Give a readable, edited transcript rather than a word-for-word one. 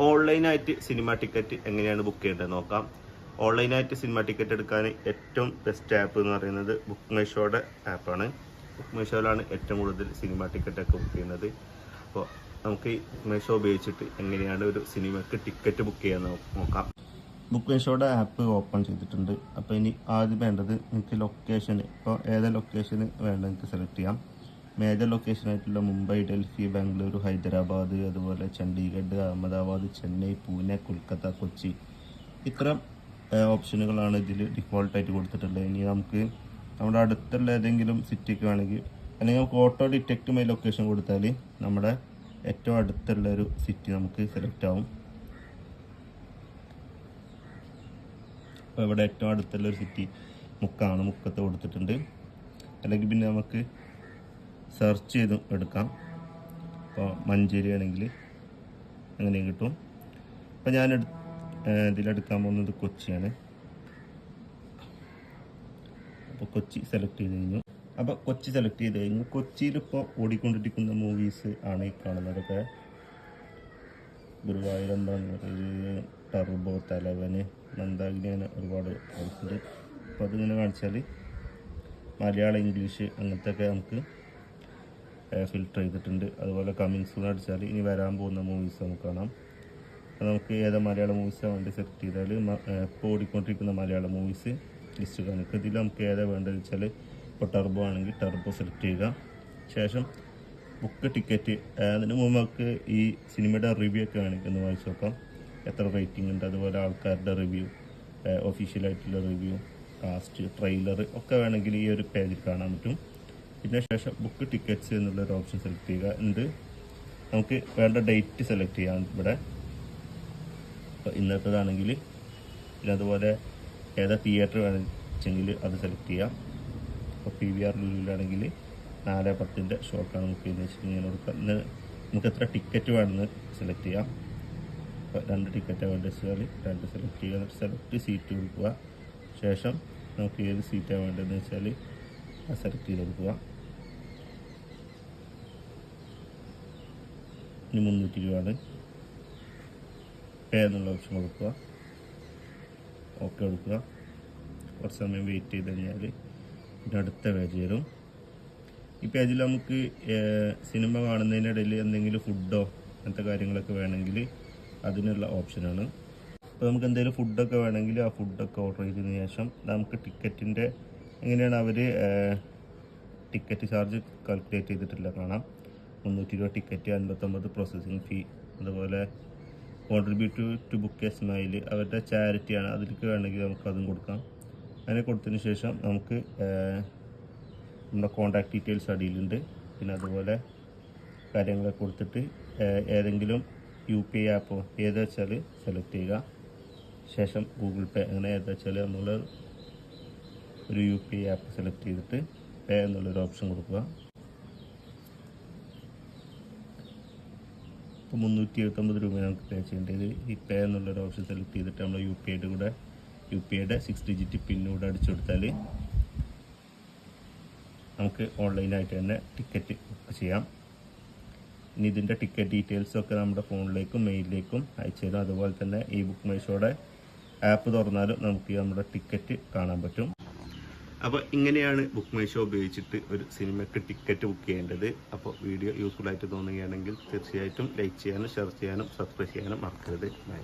ഓൺലൈനായിട്ട് cinema ticket എങ്ങനെയാണ് book ചെയ്യേണ്ടത് നോക്കാം. ഓൺലൈനായിട്ട് സിനിമ ടിക്കറ്റ് എടുക്കാൻ ഏറ്റവും ബെസ്റ്റ് ആപ്പ് എന്ന് പറയുന്നത് ബുക്ക് മൈ ഷോയുടെ ആപ്പാണ്. ബുക്ക് മൈ ഷോയിലാണ് ഏറ്റവും കൂടുതൽ സിനിമ ടിക്കറ്റൊക്കെ ബുക്ക് ചെയ്യുന്നത്. അപ്പോൾ നമുക്ക് ഈ ബുക്ക് മൈ ഷോ ഉപയോഗിച്ചിട്ട് എങ്ങനെയാണ് ഒരു സിനിമയ്ക്ക് ടിക്കറ്റ് ബുക്ക് ചെയ്യാൻ നോക്കാം. ബുക്ക് മൈ ഷോയുടെ ആപ്പ് ഓപ്പൺ ചെയ്തിട്ടുണ്ട്. അപ്പോൾ ഇനി ആദ്യം വേണ്ടത് നിങ്ങൾക്ക് ലൊക്കേഷൻ, ഇപ്പോൾ ഏതാ ലൊക്കേഷന് വേണ്ടത് നിങ്ങൾക്ക് സെലക്ട് ചെയ്യാം. മേജർ ലൊക്കേഷനായിട്ടുള്ള മുംബൈ, ഡൽഹി, ബാംഗ്ലൂർ, ഹൈദരാബാദ്, അതുപോലെ ചണ്ഡീഗഡ്, അഹമ്മദാബാദ്, ചെന്നൈ, പൂനെ, കൊൽക്കത്ത, കൊച്ചി, ഇത്തരം ഓപ്ഷനുകളാണ് ഇതിൽ ഡിഫോൾട്ടായിട്ട് കൊടുത്തിട്ടുള്ളത്. ഇനി നമുക്ക് നമ്മുടെ അടുത്തുള്ള ഏതെങ്കിലും സിറ്റിക്ക് വേണമെങ്കിൽ, അല്ലെങ്കിൽ നമുക്ക് ഓട്ടോ ഡിറ്റക്റ്റ് മൈ ലൊക്കേഷൻ കൊടുത്താൽ നമ്മുടെ ഏറ്റവും അടുത്തുള്ള ഒരു സിറ്റി നമുക്ക് സെലക്ട് ആവും. അപ്പോൾ ഇവിടെ ഏറ്റവും അടുത്തുള്ള ഒരു സിറ്റി മുക്കത്ത് കൊടുത്തിട്ടുണ്ട്. അല്ലെങ്കിൽ പിന്നെ നമുക്ക് സെർച്ച് ചെയ്തും എടുക്കാം. ഇപ്പോൾ മഞ്ചേരി ആണെങ്കിൽ അങ്ങനെയും കിട്ടും. അപ്പോൾ ഞാൻ ഇതിലെടുക്കാൻ പോകുന്നത് കൊച്ചിയാണ്. അപ്പോൾ കൊച്ചി സെലക്ട് ചെയ്ത് കഴിഞ്ഞു. അപ്പോൾ കൊച്ചി സെലക്ട് ചെയ്ത് കഴിഞ്ഞു. കൊച്ചിയിലിപ്പോൾ ഓടിക്കൊണ്ടിരിക്കുന്ന മൂവീസ് ആണ് ഈ കാണുന്നതൊക്കെ. ഗുരുവായൂർ, ടർബോ, തലവന്, മന്ദാകിനി, അങ്ങനെ ഒരുപാട് ഉണ്ട്. അപ്പോൾ അതിങ്ങനെ കാണിച്ചാൽ മലയാളം, ഇംഗ്ലീഷ് അങ്ങനത്തെയൊക്കെ നമുക്ക് ഫിൽട്ടർ ചെയ്തിട്ടുണ്ട്. അതുപോലെ കമ്മിങ് സൂൺ അടിച്ചാൽ ഇനി വരാൻ പോകുന്ന മൂവീസ് നമുക്ക് കാണാം. അപ്പോൾ നമുക്ക് ഏതാ മലയാളം മൂവീസാണ് വേണ്ടി സെലക്ട് ചെയ്താൽ ഇപ്പോൾ ഓടിക്കൊണ്ടിരിക്കുന്ന മലയാളം മൂവീസ് ലിസ്റ്റ് കാണിക്കും. ഇതിൽ നമുക്ക് ഏതാ വേണ്ടതെന്ന് വെച്ചാൽ ഇപ്പോൾ ടർബോ ആണെങ്കിൽ ടർബോ സെലക്ട് ചെയ്യുക. ശേഷം ബുക്ക് ടിക്കറ്റ്. അതിന് മുമ്പ് നമുക്ക് ഈ സിനിമയുടെ റിവ്യൂ ഒക്കെ വേണമെങ്കിൽ ഒന്ന് വായിച്ച് നോക്കാം. എത്ര റേറ്റിംഗ് ഉണ്ട്, അതുപോലെ ആൾക്കാരുടെ റിവ്യൂ, ഒഫീഷ്യലായിട്ടുള്ള റിവ്യൂ, കാസ്റ്റ്, ട്രെയിലർ ഒക്കെ വേണമെങ്കിൽ ഈ ഒരു പേജിൽ കാണാൻ പറ്റും. പിന്നെ ശേഷം ബുക്ക് ടിക്കറ്റ്സ് എന്നുള്ളൊരു ഓപ്ഷൻ സെലക്ട് ചെയ്യുക. എന്നിട്ട് നമുക്ക് വേണ്ട ഡേറ്റ് സെലക്ട് ചെയ്യാം ഇവിടെ. ഇപ്പോൾ ഇന്നത്തേതാണെങ്കിൽ, പിന്നെ അതുപോലെ ഏതാ തിയേറ്റർ വേണമെങ്കിൽ അത് സെലക്ട് ചെയ്യാം. ഇപ്പോൾ PVR ലുലുവിലാണെങ്കിൽ 4:10 ഷോക്കാണ് ബുക്ക് ചെയ്ത് വെച്ചിട്ടുണ്ടെങ്കിൽ കൊടുക്കുക. ഇന്ന് നമുക്ക് എത്ര ടിക്കറ്റ് വേണമെന്ന് സെലക്ട് ചെയ്യാം. അപ്പോൾ 2 ടിക്കറ്റാണ് വേണ്ടത് വെച്ചാൽ 2 സെലക്ട് ചെയ്യുക. സെലക്ട് സീറ്റ് കൊടുക്കുക. ശേഷം നമുക്ക് ഏത് സീറ്റാണ് വേണ്ടതെന്ന് വെച്ചാൽ അത് സെലക്ട് ചെയ്ത് കൊടുക്കുക. ഇനി 300 രൂപയാണ്. പേ എന്നുള്ള ഓപ്ഷൻ കൊടുക്കുക. ഓക്കെ കൊടുക്കുക. കുറച്ച് സമയം വെയിറ്റ് ചെയ്ത് കഴിഞ്ഞാൽ ഇതിൻ്റെ അടുത്ത പേജ് വരും. ഈ പേജിൽ നമുക്ക് സിനിമ കാണുന്നതിനിടയിൽ എന്തെങ്കിലും ഫുഡോ അങ്ങനത്തെ കാര്യങ്ങളൊക്കെ വേണമെങ്കിൽ അതിനുള്ള ഓപ്ഷനാണ്. അപ്പോൾ നമുക്ക് എന്തെങ്കിലും ഫുഡൊക്കെ വേണമെങ്കിൽ ആ ഫുഡൊക്കെ ഓർഡർ ചെയ്തതിന് ശേഷം നമുക്ക് ടിക്കറ്റിൻ്റെ എങ്ങനെയാണ് അവർ ടിക്കറ്റ് ചാർജ് കാൽക്കുലേറ്റ് ചെയ്തിട്ടില്ല കാണാം. 300 രൂപ ടിക്കറ്റ്, 59 പ്രോസസ്സിങ് ഫീ, അതുപോലെ contribute to book a smile അവരുടെ ചാരിറ്റിയാണ്. അതിലേക്ക് വേണമെങ്കിൽ നമുക്ക് അതും കൊടുക്കാം. അങ്ങനെ കൊടുത്തതിന് ശേഷം നമുക്ക് നമ്മുടെ കോൺടാക്ട് ഡീറ്റെയിൽസ് അടിയിലുണ്ട്. പിന്നെ അതുപോലെ കാര്യങ്ങളൊക്കെ കൊടുത്തിട്ട് ഏതെങ്കിലും UPI ആപ്പോ ഏതാ വെച്ചാൽ സെലക്ട് ചെയ്യുക. ശേഷം ഗൂഗിൾ പേ, അങ്ങനെ ഏതാ വെച്ചാൽ നമ്മൾ ഒരു UPI ആപ്പ് സെലക്ട് ചെയ്തിട്ട് പേ എന്നുള്ളൊരു ഓപ്ഷൻ കൊടുക്കുക. ഇപ്പോൾ 379 രൂപ നമുക്ക് പേ ചെയ്യേണ്ടത്. ഈ പേ എന്നുള്ളൊരു ഓപ്ഷൻ സെലക്ട് ചെയ്തിട്ട് നമ്മൾ UPIയുടെ 6 ഡിജിറ്റ് പിന്നൂടെ അടിച്ചു കൊടുത്താൽ നമുക്ക് ഓൺലൈനായിട്ട് തന്നെ ടിക്കറ്റ് ബുക്ക് ചെയ്യാം. ഇനി ഇതിൻ്റെ ടിക്കറ്റ് ഡീറ്റെയിൽസൊക്കെ നമ്മുടെ ഫോണിലേക്കും മെയിലിലേക്കും അയച്ചു തരും. അതുപോലെ തന്നെ ഈ ബുക്ക് മൈ ഷോയുടെ ആപ്പ് തുറന്നാലും നമുക്ക് നമ്മുടെ ടിക്കറ്റ് കാണാൻ പറ്റും. അപ്പോൾ ഇങ്ങനെയാണ് ബുക്ക് മൈ ഷോ ഉപയോഗിച്ചിട്ട് ഒരു സിനിമയ്ക്ക് ടിക്കറ്റ് ബുക്ക് ചെയ്യേണ്ടത്. അപ്പോൾ വീഡിയോ യൂസ്ഫുൾ ആയിട്ട് തോന്നുകയാണെങ്കിൽ തീർച്ചയായിട്ടും ലൈക്ക് ചെയ്യാനും ഷെയർ ചെയ്യാനും സബ്സ്ക്രൈബ് ചെയ്യാനും മറക്കരുത്. ബൈ.